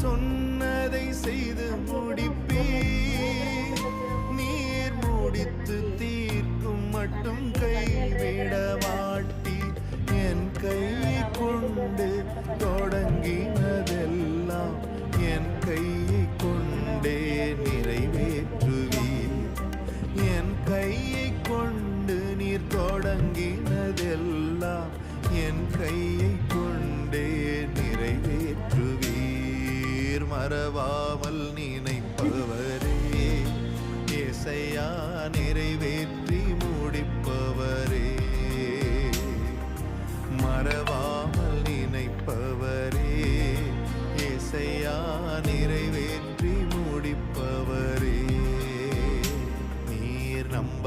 சொன்னதை செய்து முடிப்பீர். நீர் முடித்து தீர்க்கும் மட்டும் கைவிட மாட்டீர். என் கையை கொண்டு தொடங்கினதெல்லாம் என் கையை கொண்டே நிறைவேற்றுவீர். என் கையை கொண்டு நீர் தொடங்கினதெல்லாம் என் கையை கொண்டே நிறைவேற்றுவீர். மறவாமல் நினைப்பவரே, ஏசையா நிறைவேற்றி முடிப்பவரே. மறவாமல் நினைப்பவரே, ஏசையா நிறைவேற்றி முடிப்பவரே. நீர் நம்ப